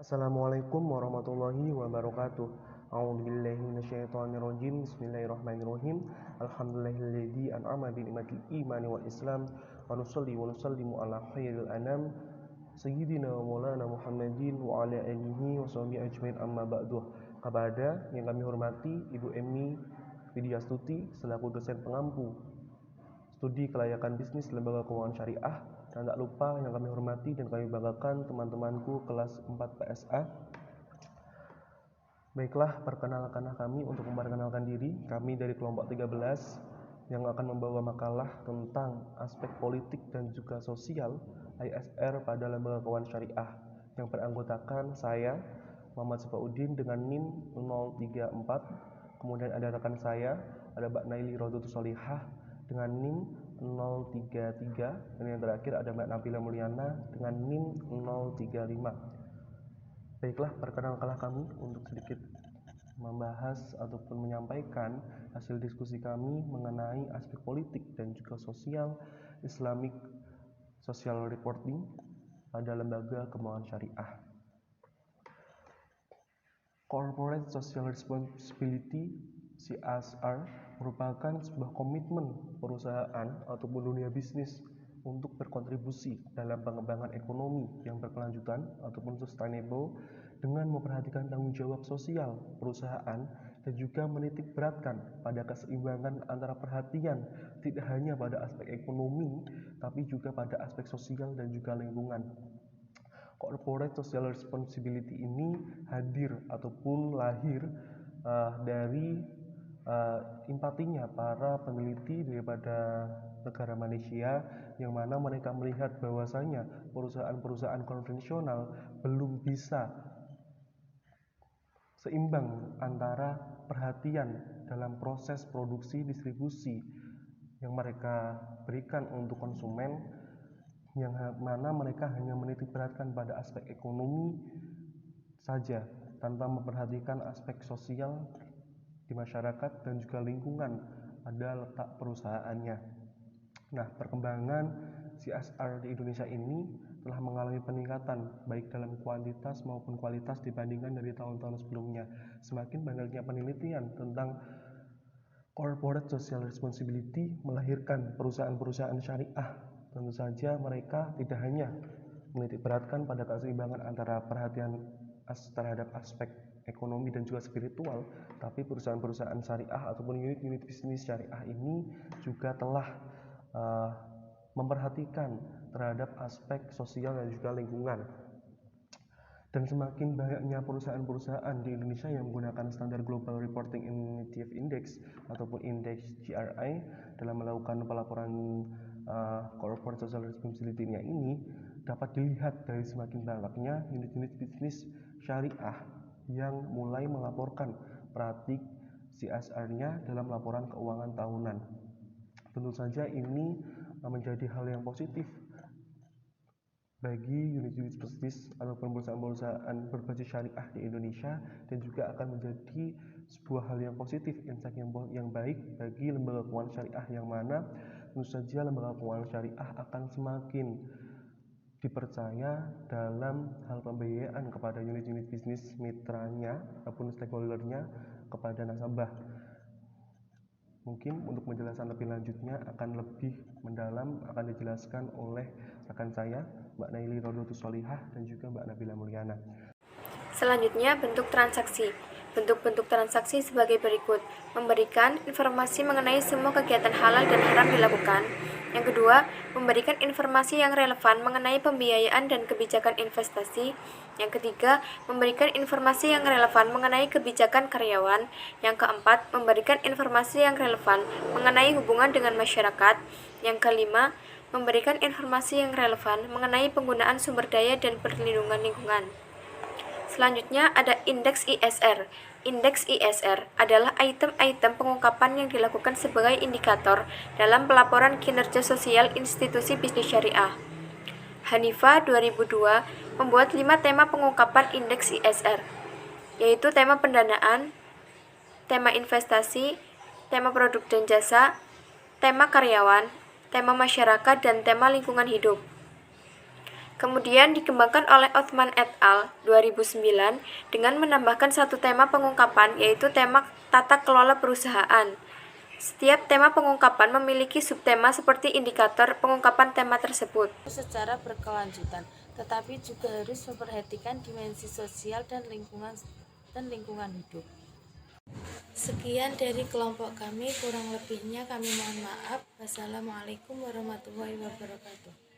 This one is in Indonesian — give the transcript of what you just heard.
Assalamualaikum warahmatullahi wabarakatuh. A'udzubillahi minasyaitonirrajim. Bismillahirrahmanirrahim. Alhamdulillahilladzi an'ama bi ni'matil imani wal islam wa nusalli wa nusallimu ala khairil anam sayyidina wa maulana Muhammadin wa ala alihi wa sahbihi ajmain amma ba'du. Kepada yang kami hormati Ibu Emi Widyastuti selaku dosen pengampu Studi Kelayakan Bisnis Lembaga Keuangan Syariah, dan tak lupa yang kami hormati dan kami banggakan teman-temanku kelas 4 PSA. Baiklah, perkenalkanlah kami untuk memperkenalkan diri. Kami dari kelompok 13 yang akan membawa makalah tentang aspek politik dan juga sosial ISR pada Lembaga Keuangan Syariah yang beranggotakan saya Muhammad Safaudin dengan NIM 034. Kemudian ada rekan saya, ada Mbak Naili Rodotus Solihah dengan NIM 033, dan yang terakhir ada Mbak Nabila Mulyana dengan NIM 035. Baiklah, perkenalkanlah kami untuk sedikit membahas ataupun menyampaikan hasil diskusi kami mengenai aspek politik dan juga sosial Islamic Social Reporting pada Lembaga Keuangan Syariah. Corporate Social Responsibility (CSR) merupakan sebuah komitmen perusahaan ataupun dunia bisnis untuk berkontribusi dalam pengembangan ekonomi yang berkelanjutan ataupun sustainable dengan memperhatikan tanggung jawab sosial perusahaan dan juga menitik beratkan pada keseimbangan antara perhatian tidak hanya pada aspek ekonomi tapi juga pada aspek sosial dan juga lingkungan. Corporate Social Responsibility ini hadir ataupun lahir dari empatinya para peneliti daripada negara Malaysia, yang mana mereka melihat bahwasanya perusahaan-perusahaan konvensional belum bisa seimbang antara perhatian dalam proses produksi distribusi yang mereka berikan untuk konsumen, yang mana mereka hanya menitik beratkan pada aspek ekonomi saja tanpa memperhatikan aspek sosial di masyarakat dan juga lingkungan pada letak perusahaannya. Nah, perkembangan CSR di Indonesia ini telah mengalami peningkatan baik dalam kuantitas maupun kualitas dibandingkan dari tahun-tahun sebelumnya. Semakin banyaknya penelitian tentang corporate social responsibility melahirkan perusahaan-perusahaan syariah. Tentu saja mereka tidak hanya menitik beratkan pada keseimbangan antara perhatian terhadap aspek ekonomi dan juga spiritual, tapi perusahaan-perusahaan syariah ataupun unit-unit bisnis syariah ini juga telah memperhatikan terhadap aspek sosial dan juga lingkungan. Dan semakin banyaknya perusahaan-perusahaan di Indonesia yang menggunakan standar Global Reporting Initiative Index ataupun indeks GRI dalam melakukan pelaporan corporate social responsibility-nya ini, dapat dilihat dari semakin banyaknya unit-unit bisnis syariah yang mulai melaporkan praktik CSR-nya dalam laporan keuangan tahunan. Tentu saja ini menjadi hal yang positif bagi unit-unit bisnis ataupun perusahaan-perusahaan berbasis syariah di Indonesia, dan juga akan menjadi sebuah hal yang positif, insight yang baik bagi lembaga keuangan syariah, yang mana tentu saja lembaga keuangan syariah akan semakin dipercaya dalam hal pembiayaan kepada unit-unit bisnis mitranya ataupun stakeholdernya kepada nasabah. Mungkin untuk penjelasan lebih lanjutnya akan lebih mendalam akan dijelaskan oleh rekan saya Mbak Naili Rodotus Solihah dan juga Mbak Nabila Mulyana. Selanjutnya, bentuk transaksi. Bentuk-bentuk transaksi sebagai berikut: memberikan informasi mengenai semua kegiatan halal dan haram dilakukan. Yang kedua, memberikan informasi yang relevan mengenai pembiayaan dan kebijakan investasi. Yang ketiga, memberikan informasi yang relevan mengenai kebijakan karyawan. Yang keempat, memberikan informasi yang relevan mengenai hubungan dengan masyarakat. Yang kelima, memberikan informasi yang relevan mengenai penggunaan sumber daya dan perlindungan lingkungan. Selanjutnya ada indeks ISR. Indeks ISR adalah item-item pengungkapan yang dilakukan sebagai indikator dalam pelaporan kinerja sosial institusi bisnis syariah. Hanifa 2002 membuat 5 tema pengungkapan indeks ISR, yaitu tema pendanaan, tema investasi, tema produk dan jasa, tema karyawan, tema masyarakat, dan tema lingkungan hidup. Kemudian dikembangkan oleh Othman et al. 2009 dengan menambahkan satu tema pengungkapan, yaitu tema tata kelola perusahaan. Setiap tema pengungkapan memiliki subtema seperti indikator pengungkapan tema tersebut. Secara berkelanjutan, tetapi juga harus memperhatikan dimensi sosial dan lingkungan hidup. Sekian dari kelompok kami, kurang lebihnya kami mohon maaf. Wassalamualaikum warahmatullahi wabarakatuh.